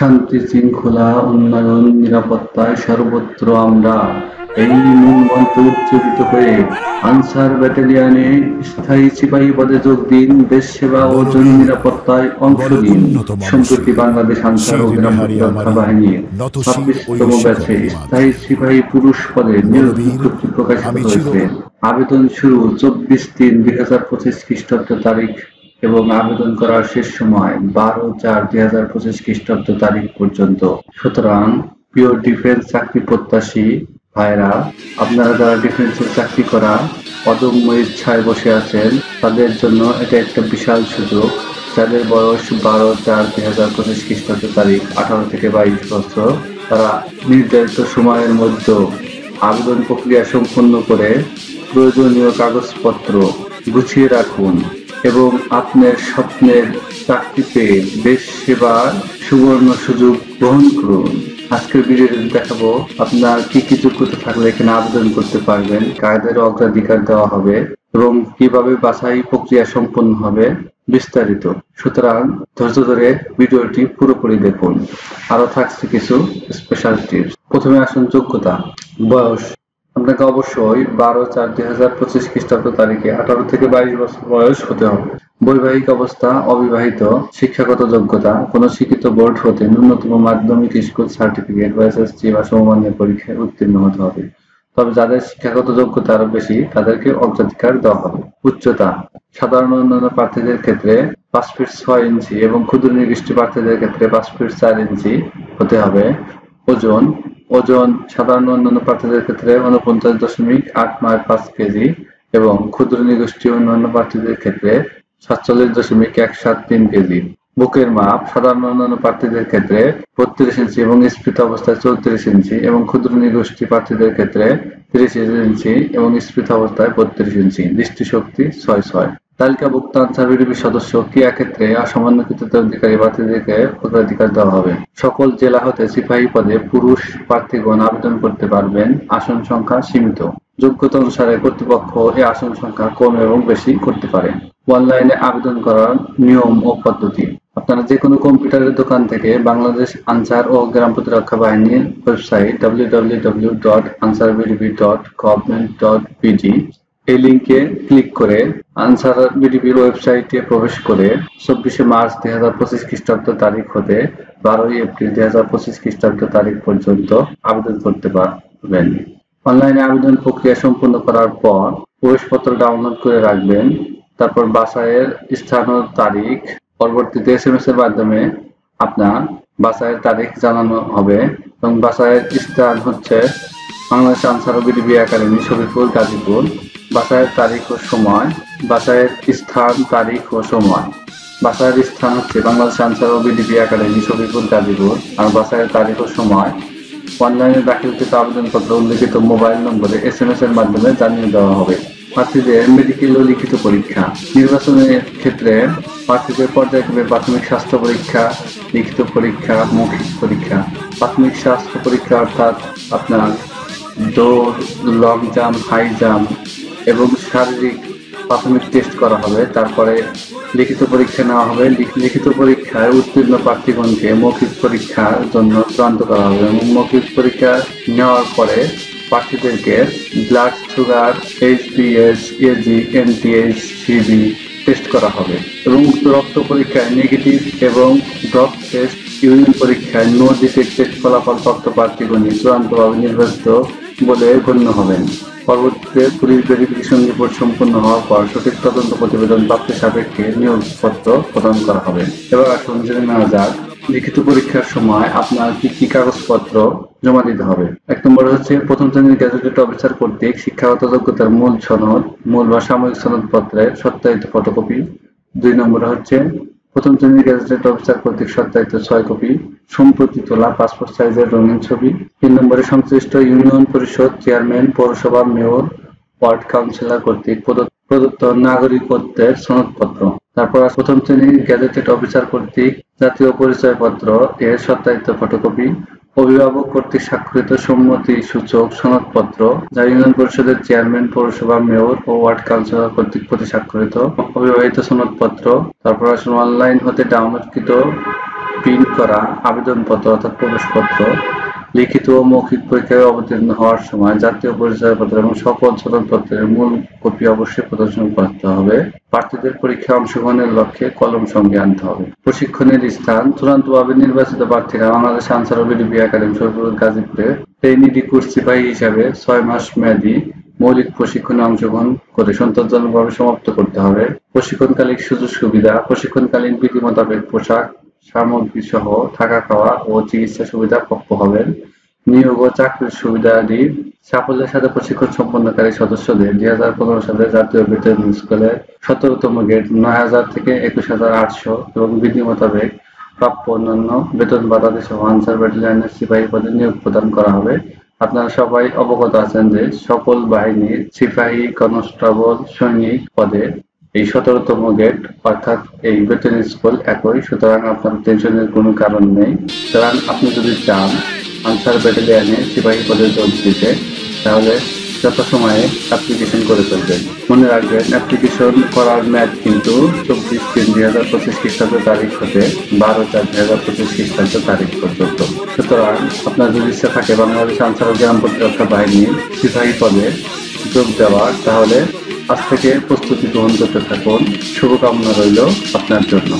শান্তি শৃঙ্খলা উন্নয়ন নিরাপত্তায় সর্বত্র আমরা এই মূলমন্ত্র উচ্চারিত করে আনসার ব্যাটালিয়নে স্থায়ী সিপাহী পদে যোগ দিন। দেশ সেবা ও জননিরাপত্তায় অংশ নিন। সম্প্রতি বাংলাদেশ আনসার ও গ্রাম প্রতিরক্ষা বাহিনীর ২৬তম ব্যাচে স্থায়ী সিপাহী পুরুষ পদে নিয়োগ বিজ্ঞপ্তি প্রকাশিত হয়েছে। আবেদন শুরু ২৪/৩/২০২৫ খ্রিস্টাব্দ তারিখ এবং আবেদন করার শেষ সময় ১২/৪/২০২৫ খ্রিস্টাব্দ তারিখ পর্যন্ত। সুতরাং পিওর ডিফেন্স চাকরি প্রত্যাশী ভাইরা, আপনারা যারা ডিফেন্সের চাকরি করা অদম্য ইচ্ছায় বসে আছেন, তাদের জন্য এটা একটা বিশাল সুযোগ। যাদের বয়স ১২/৪/২০২৫ খ্রিস্টাব্দ তারিখ ১৮ থেকে ২২ বছর, তারা নির্ধারিত সময়ের মধ্যে আবেদন প্রক্রিয়া সম্পন্ন করে প্রয়োজনীয় কাগজপত্র গুছিয়ে রাখুন এবং আপনার স্বপ্নের চাকরি পেয়ে দেশ সেবার সুবর্ণ সুযোগ গ্রহণ করুন। আজকের ভিডিওতে দেখাবো আপনার কি কি যোগ্যতা থাকলে এখানে আবেদন করতে পারবেন, কাদের অগ্রাধিকার দেওয়া হবে এবং কিভাবে বাছাই প্রক্রিয়া সম্পন্ন হবে বিস্তারিত। সুতরাং ধৈর্য ধরে ভিডিওটি পুরোপুরি দেখুন। আরো থাকছে কিছু স্পেশাল টিপস। প্রথমে আসুন যোগ্যতা। বয়স, আপনাকে অবশ্যই ১২/৪/২০২৫ খ্রিস্টাব্দ তারিখে ১৮ থেকে ২২ বছর বয়স হতে হবে। বৈবাহিক অবস্থা অবিবাহিত। শিক্ষাগত যোগ্যতা, কোন শিক্ষিত বোর্ড হতে ন্যূনতম মাধ্যমিক স্কুল সার্টিফিকেট বা এসএসসি বা সমমানের পরীক্ষায় উত্তীর্ণ হতে হবে। তবে যাদের শিক্ষাগত যোগ্যতা আরো বেশি তাদেরকে অগ্রাধিকার দেওয়া হবে। উচ্চতা, সাধারণ অন্যান্য প্রার্থীদের ক্ষেত্রে ৫ ফিট ৬ ইঞ্চি এবং ক্ষুদ্র নিগোষ্ঠী প্রার্থীদের ক্ষেত্রে ৫ ফিট ৪ ইঞ্চি হতে হবে। ওজন, সাধারণ অন্যান্য প্রার্থীদের ক্ষেত্রে ৪৯.৮৯৫ কেজি এবং ক্ষুদ্র নিগোষ্ঠী অন্যান্য প্রার্থীদের ক্ষেত্রে ৪৭.১৭৩ কেজি। বুকের মাপ, সাধারণ অন্যান্য প্রার্থীদের ক্ষেত্রে ৩২ ইঞ্চি এবং স্ফীত অবস্থায় ৩৪ ইঞ্চি এবং ক্ষুদ্র নিগোষ্ঠী প্রার্থীদের ক্ষেত্রে ৩০ ইঞ্চি এবং স্ফীত অবস্থায় ৩২ ইঞ্চি। দৃষ্টিশক্তি ৬/৬। তালিকাভুক্ত আনসার বিডিবির সদস্য ক্রীড়াক্ষেত্রে অসামান্যকৃত অধিকারী প্রার্থীদেরকে অগ্রাধিকার দেওয়া হবে। সকল জেলা হতে সিপাহী পদে পুরুষ প্রার্থীগণ আবেদন করতে পারবেন। আসন সংখ্যা সীমিত। যোগ্যতা অনুসারে কর্তৃপক্ষ এই আসন সংখ্যা কম এবং বেশি করতে পারে। অনলাইনে আবেদন করার নিয়ম ও পদ্ধতি। আপনারা যে কোনো কম্পিউটারের দোকান থেকে বাংলাদেশ আনসার ও গ্রাম প্রতিরক্ষা বাহিনীর ওয়েবসাইট www.ansarbdb.government.bd এই লিঙ্কে ক্লিক করে আনসার বিডিবির ওয়েবসাইটে প্রবেশ করে ২৪শে মার্চ ২০২৫ খ্রিস্টাব্দ তারিখ হতে ১২ই এপ্রিল ২০২৫ খ্রিস্টাব্দ তারিখ পর্যন্ত আবেদন করতে পারবেন। অনলাইনে আবেদন প্রক্রিয়া সম্পন্ন করার পর প্রবেশপত্র ডাউনলোড করে রাখবেন। তারপর বাছাইয়ের স্থান ও তারিখ পরবর্তীতে এসএমএস এর মাধ্যমে আপনার বাছাইয়ের তারিখ জানানো হবে এবং বাছাইয়ের স্থান হচ্ছে বাংলাদেশ আনসার ও বিডিবি একাডেমি, শরীফপুর, গাজীপুর। বাছাইয়ের তারিখ ও সময়, বাছাইয়ের স্থান, তারিখ ও সময়। বাছাইয়ের স্থান হচ্ছে বাংলাদেশ আনসার ও বিডিবি একাডেমি, শরীফপুর, গাজীপুর। আর বাছাইয়ের তারিখ ও সময় অনলাইনে দাখিলকৃত আবেদনপত্র উল্লেখিত মোবাইল নম্বরে এসএমএস এর মাধ্যমে জানিয়ে দেওয়া হবে। প্রার্থীদের মেডিকেল ও লিখিত পরীক্ষা। নির্বাচনের ক্ষেত্রে প্রার্থীদের পর্যায়ক্রমে প্রাথমিক স্বাস্থ্য পরীক্ষা, লিখিত পরীক্ষা, মৌখিক পরীক্ষা। প্রাথমিক স্বাস্থ্য পরীক্ষা অর্থাৎ আপনার দৌড়, লং জাম্প, হাই জাম্প এবং শারীরিক প্রাথমিক টেস্ট করা হবে। তারপরে লিখিত পরীক্ষা নেওয়া হবে। লিখিত পরীক্ষায় উত্তীর্ণ প্রার্থীগণকে মৌখিক পরীক্ষার জন্য চূড়ান্ত করা হবে এবং মৌখিক পরীক্ষা নেওয়ার পরে প্রার্থীদেরকে blood sugar, HBs, Ag, NTH, CB test করা হবে এবং উক্ত রক্ত পরীক্ষায় নেগেটিভ এবং ড্রপ টেস্ট, ইউরিন পরীক্ষায় নো ডিফেক্ট টেস্ট ফলাফল প্রাপ্ত প্রার্থীগণই চূড়ান্তভাবে নির্বাচিত বলে গণ্য হবেন। পরবর্তীতে পুলিশ ভেরিফিকেশন রিপোর্ট সম্পন্ন হওয়ার পর সঠিক তদন্ত প্রতিবেদন প্রাপ্তির সাপেক্ষে নিয়োগপত্র প্রদান করা হবে। এবার আসুন জেনে নেওয়া যাক লিখিত পরীক্ষার সময় আপনার কি কি কাগজপত্র জমা দিতে হবে। ১ নম্বর হচ্ছে প্রথম শ্রেণীর গ্যাজেটেড অফিসার কর্তৃক শিক্ষাগত যোগ্যতার মূল সনদ, মূল বা সাময়িক সনদপত্রের সত্যায়িত ফটোকপি। ২ নম্বরে হচ্ছে প্রথম শ্রেণীর গ্যাজেটেড অফিসার কর্তৃক সত্যায়িত ৬ কপি সম্প্রতি তোলা পাসপোর্ট সাইজের রঙিন ছবি। ৩ নম্বরে সংশ্লিষ্ট ইউনিয়ন পরিষদ চেয়ারম্যান, পৌরসভা মেয়র, ওয়ার্ড কাউন্সিলর কর্তৃক প্রদত্ত নাগরিকত্বের সনদপত্র। তারপর প্রথম শ্রেণীর গ্যাজেটেড অফিসার কর্তৃক জাতীয় পরিচয়পত্র এর সত্যায়িত ফটোকপি। অভিভাবক কর্তৃক স্বাক্ষরিত সম্মতি সূচক সনদপত্র যা ইউনিয়ন পরিষদের চেয়ারম্যান, পৌরসভা মেয়র ও ওয়ার্ড কাউন্সিলর কর্তৃক প্রতি স্বাক্ষরিত অবিবাহিত সনদপত্র। তারপর আসলে অনলাইন হতে ডাউনলোডকৃত প্রিন্ট করা আবেদনপত্র অর্থাৎ প্রবেশপত্র, লিখিত ও মৌখিক পরীক্ষায় অবতীর্ণ হওয়ার সময় জাতীয় পরিচয়পত্র এবং সকল সনদপত্রের মূল কপি অবশ্যই প্রদর্শন করতে হবে। প্রার্থীদের পরীক্ষায় অংশগ্রহণের লক্ষ্যে কলম সঙ্গে আনতে হবে। প্রশিক্ষণের স্থান: চূড়ান্তভাবে নির্বাচিত প্রার্থীরা বাংলাদেশ আনসার ও বিডিপি একাডেমি সৈয়দপুর গাজীপুরে ট্রেইনি কোর্স সিপাহী হিসাবে 6 মাস মেয়াদী মৌলিক প্রশিক্ষণে অংশগ্রহণ করে সন্তোষজনকভাবে সমাপ্ত করতে হবে। প্রশিক্ষণকালীন সুযোগ সুবিধা: প্রশিক্ষণকালীন বিধি মোতাবেক পোশাক সামগ্রী সহ থাকা খাওয়া ও চিকিৎসা সুবিধা প্রাপ্য হবেন। নিয়োগ ও চাকরির সুবিধাদি: সাফল্যের সাথে প্রশিক্ষণ সম্পন্নকারী সদস্যদের 2015 সালে জাতীয় বেতন স্কেলের 17তম গ্রেড 9,000 থেকে 21,800 এবং বিধি মোতাবেক প্রাপ্য অন্যান্য বেতন ভাতাদি সহ আনসার ব্যাটালিয়নের সিপাহী পদে নিয়োগ প্রদান করা হবে। আপনারা সবাই অবগত আছেন যে সকল বাহিনীর সিপাহী, কনস্টেবল, সৈনিক পদে এই 17তম গ্রেড অর্থাৎ এই বেতন স্কেল একই, সুতরাং আপনার টেনশনের কোনো কারণ নেই। সুতরাং আপনি যদি চান আনসার ব্যাটালিয়নে সিপাহী পদে যোগ দিতে, তাহলে যথাসময়ে অ্যাপ্লিকেশন করে ফেলবেন। মনে রাখবেন, অ্যাপ্লিকেশন করার মেয়াদ কিন্তু 24/3/2025 খ্রিস্টাব্দ তারিখ হতে 12/4/2025 খ্রিস্টাব্দ তারিখ পর্যন্ত। সুতরাং আপনার যদি ইচ্ছা থাকে বাংলাদেশ আনসার ও গ্রাম প্রতিরক্ষা বাহিনীর সিপাহী পদে যোগ দেওয়ার, তাহলে আজ থেকে প্রস্তুতি গ্রহণ করতে থাকুন। শুভকামনা রইল আপনার জন্য।